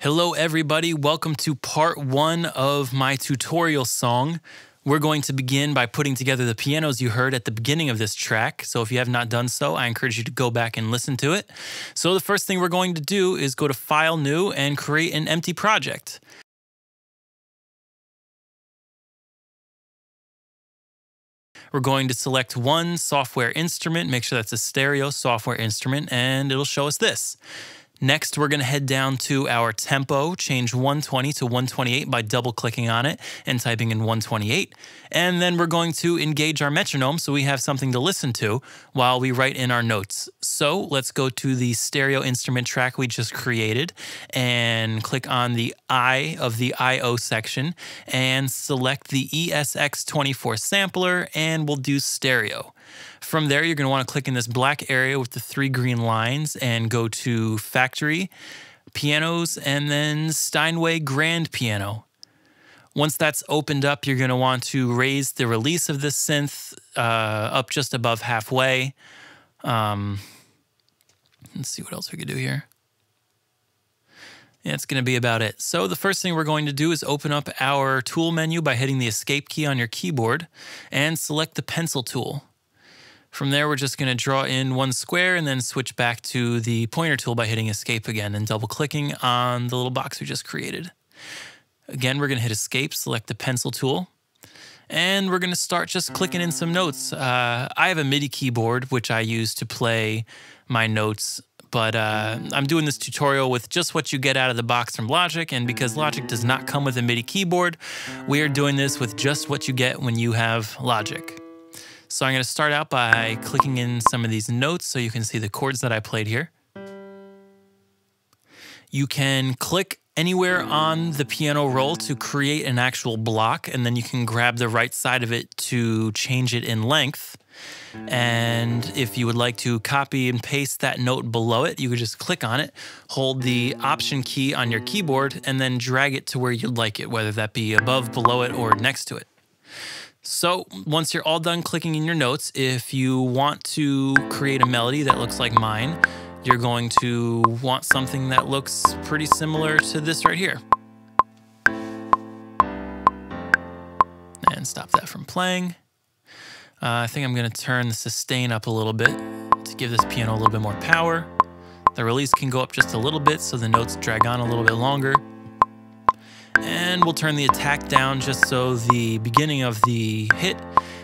Hello everybody, welcome to part 1 of my tutorial song. We're going to begin by putting together the pianos you heard at the beginning of this track. So if you have not done so, I encourage you to go back and listen to it. So the first thing we're going to do is go to File, New, and create an empty project. We're going to select one software instrument, make sure that's a stereo software instrument, and it'll show us this. Next, we're going to head down to our tempo, change 120 to 128 by double-clicking on it and typing in 128. And then we're going to engage our metronome so we have something to listen to while we write in our notes. So let's go to the stereo instrument track we just created and click on the I of the I/O section and select the ESX24 sampler, and we'll do stereo. From there, you're going to want to click in this black area with the 3 green lines and go to Factory, Pianos, and then Steinway Grand Piano. Once that's opened up, you're going to want to raise the release of this synth up just above halfway. Let's see what else we could do here. Yeah, it's going to be about it. So the first thing we're going to do is open up our tool menu by hitting the Escape key on your keyboard and select the pencil tool. From there, we're just going to draw in one square and then switch back to the pointer tool by hitting Escape again and double-clicking on the little box we just created. Again, we're going to hit Escape, select the pencil tool, and we're going to start just clicking in some notes. I have a MIDI keyboard, which I use to play my notes, but I'm doing this tutorial with just what you get out of the box from Logic, and because Logic does not come with a MIDI keyboard, we are doing this with just what you get when you have Logic. So I'm going to start out by clicking in some of these notes so you can see the chords that I played here. You can click anywhere on the piano roll to create an actual block, and then you can grab the right side of it to change it in length. And if you would like to copy and paste that note below it, you could just click on it, hold the Option key on your keyboard, and then drag it to where you'd like it, whether that be above, below it, or next to it. So once you're all done clicking in your notes, if you want to create a melody that looks like mine, you're going to want something that looks pretty similar to this right here. And stop that from playing. I think I'm going to turn the sustain up a little bit to give this piano a little bit more power. The release can go up just a little bit so the notes drag on a little bit longer. And we'll turn the attack down just so the beginning of the hit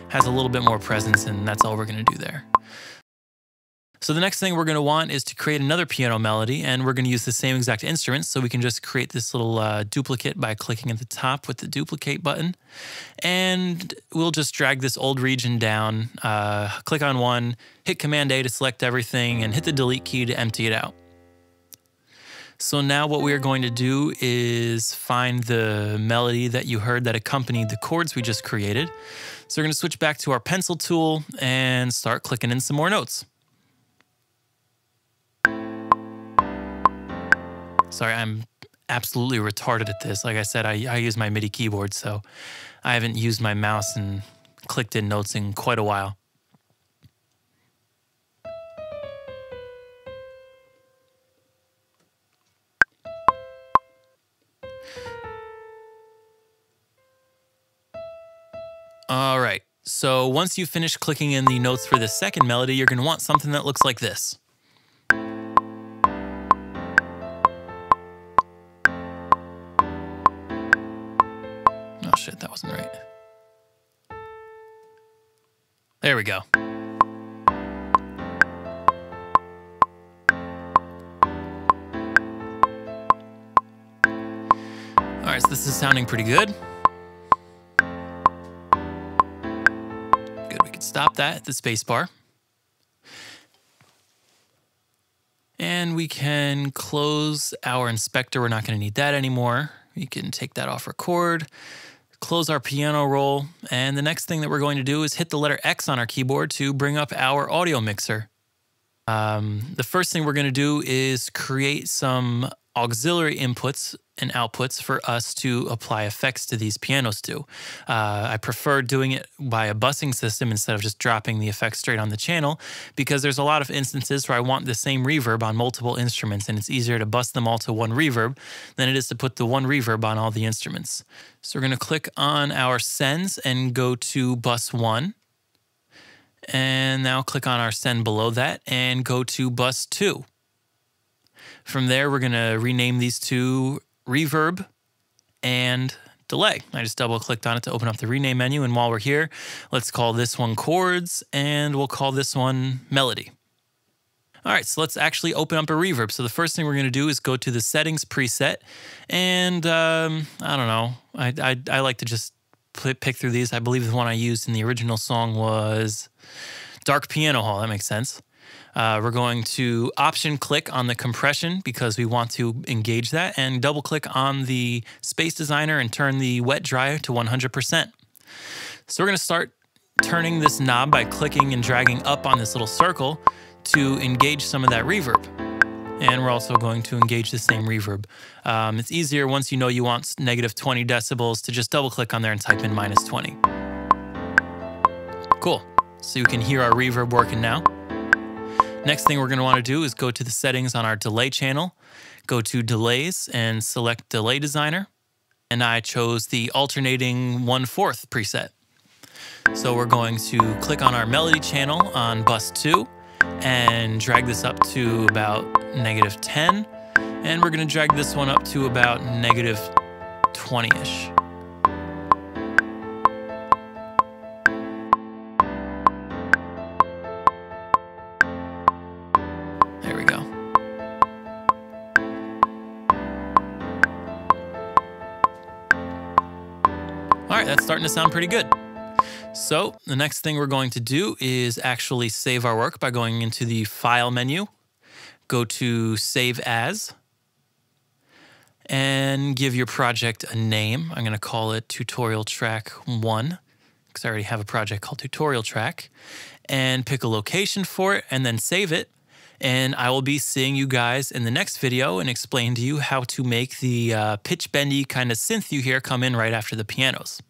has a little bit more presence, and that's all we're going to do there. So the next thing we're going to want is to create another piano melody, and we're going to use the same exact instrument, so we can just create this little duplicate by clicking at the top with the duplicate button. And we'll just drag this old region down, click on one, hit Command A to select everything, and hit the delete key to empty it out. So now what we're going to do is find the melody that you heard that accompanied the chords we just created. So we're going to switch back to our pencil tool and start clicking in some more notes. Sorry, I'm absolutely retarded at this. Like I said, I use my MIDI keyboard, so I haven't used my mouse and clicked in notes in quite a while. All right, so once you finish clicking in the notes for the second melody, you're going to want something that looks like this. Oh shit, that wasn't right. There we go. All right, so this is sounding pretty good. Stop that at the space bar. And we can close our inspector. We're not going to need that anymore. We can take that off record, close our piano roll, and the next thing that we're going to do is hit the letter X on our keyboard to bring up our audio mixer. The first thing we're going to do is create some auxiliary inputs and outputs for us to apply effects to these pianos to. I prefer doing it by a busing system instead of just dropping the effects straight on the channel, because there's a lot of instances where I want the same reverb on multiple instruments, and it's easier to bus them all to one reverb than it is to put the one reverb on all the instruments. So we're going to click on our sends and go to bus 1. And now click on our send below that and go to bus 2. From there, we're going to rename these two reverb and delay. I just double clicked on it to open up the rename menu. And while we're here, let's call this one chords and we'll call this one melody. All right, so let's actually open up a reverb. So the first thing we're going to do is go to the settings preset. And I don't know, I like to just pick through these. I believe the one I used in the original song was Dark Piano Hall. That makes sense. We're going to option click on the compression because we want to engage that, and double click on the space designer and turn the wet dry to 100%. So we're going to start turning this knob by clicking and dragging up on this little circle to engage some of that reverb. And we're also going to engage the same reverb. It's easier once you know you want negative 20 decibels to just double click on there and type in minus 20. Cool. So you can hear our reverb working now. Next thing we're going to want to do is go to the settings on our delay channel, go to delays and select delay designer. And I chose the alternating 1/4 preset. So we're going to click on our melody channel on bus 2 and drag this up to about negative 10. And we're going to drag this one up to about negative 20-ish. There we go. All right, that's starting to sound pretty good. So the next thing we're going to do is actually save our work by going into the File menu, go to Save As, and give your project a name. I'm going to call it Tutorial Track 1, because I already have a project called Tutorial Track, and pick a location for it, and then save it. And I will be seeing you guys in the next video and explain to you how to make the pitch bendy kind of synth you hear come in right after the pianos.